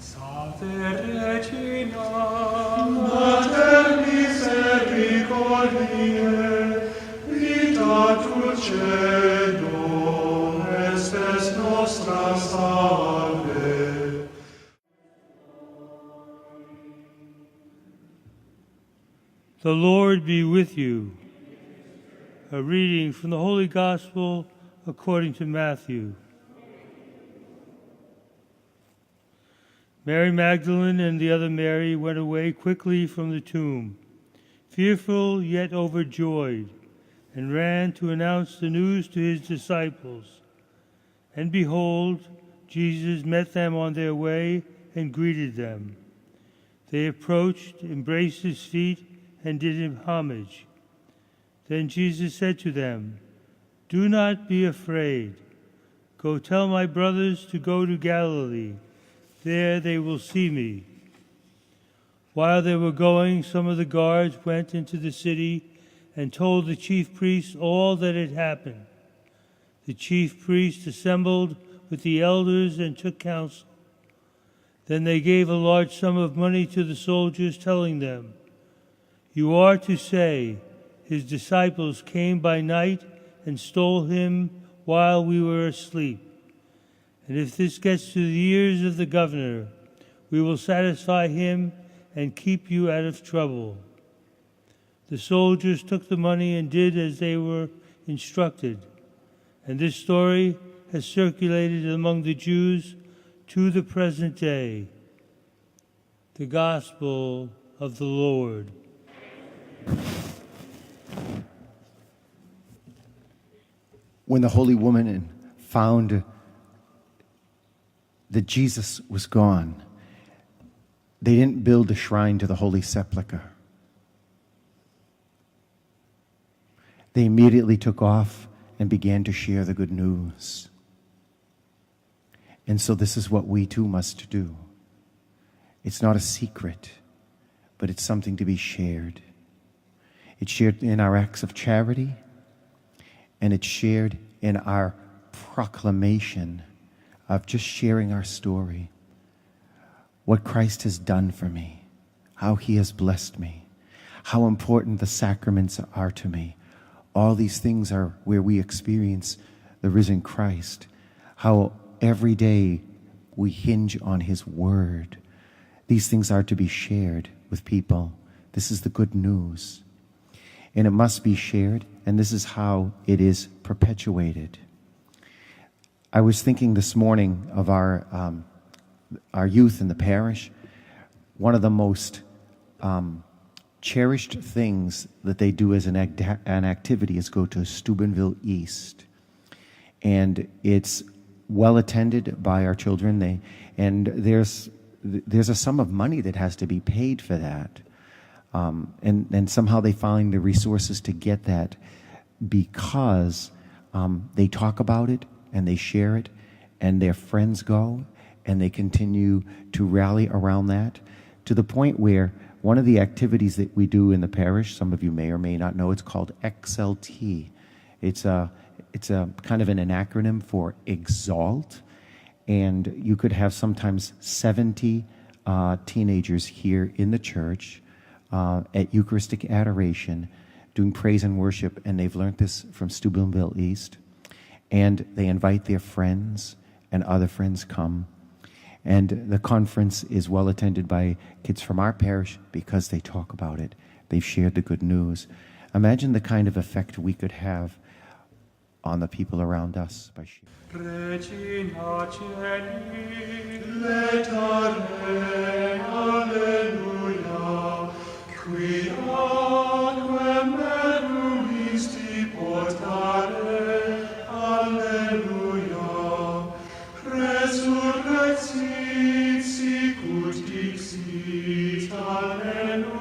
Salve Regina, Mater misericordiae, vita dulcedo, estes nostra salve. The Lord be with you. A reading from the Holy Gospel according to Matthew. Mary Magdalene and the other Mary went away quickly from the tomb, fearful yet overjoyed, and ran to announce the news to his disciples. And behold, Jesus met them on their way and greeted them. They approached, embraced his feet, and did him homage. Then Jesus said to them, "Do not be afraid. Go tell my brothers to go to Galilee. There they will see me." While they were going, some of the guards went into the city and told the chief priests all that had happened. The chief priests assembled with the elders and took counsel. Then they gave a large sum of money to the soldiers, telling them, "You are to say, his disciples came by night and stole him while we were asleep. And if this gets to the ears of the governor, we will satisfy him and keep you out of trouble." The soldiers took the money and did as they were instructed. And this story has circulated among the Jews to the present day. The Gospel of the Lord. When the holy woman found that Jesus was gone, they didn't build a shrine to the Holy Sepulchre. They immediately took off and began to share the good news. And so this is what we too must do. It's not a secret, but it's something to be shared. It's shared in our acts of charity, and it's shared in our proclamation of just sharing our story. What Christ has done for me, how he has blessed me, how important the sacraments are to me. All these things are where we experience the risen Christ, how every day we hinge on his word. These things are to be shared with people. This is the good news. And it must be shared, and this is how it is perpetuated. I was thinking this morning of our youth in the parish. One of the most cherished things that they do as an activity is go to Steubenville East. And it's well attended by our children. And there's a sum of money that has to be paid for that. And somehow they find the resources to get that because they talk about it and they share it, and their friends go and they continue to rally around that, to the point where one of the activities that we do in the parish, some of you may or may not know, it's called XLT. It's a kind of an acronym for Exalt, and you could have sometimes 70 teenagers here in the church at Eucharistic adoration, doing praise and worship, and they've learned this from Steubenville East, and they invite their friends, and other friends come, and the conference is well attended by kids from our parish because they talk about it. They've shared the good news. Imagine the kind of effect we could have on the people around us by sharing. Regina Celi, letare, alleluia, qui aquam meruisti portare, alleluia, resurrexit sicut dixit, alleluia.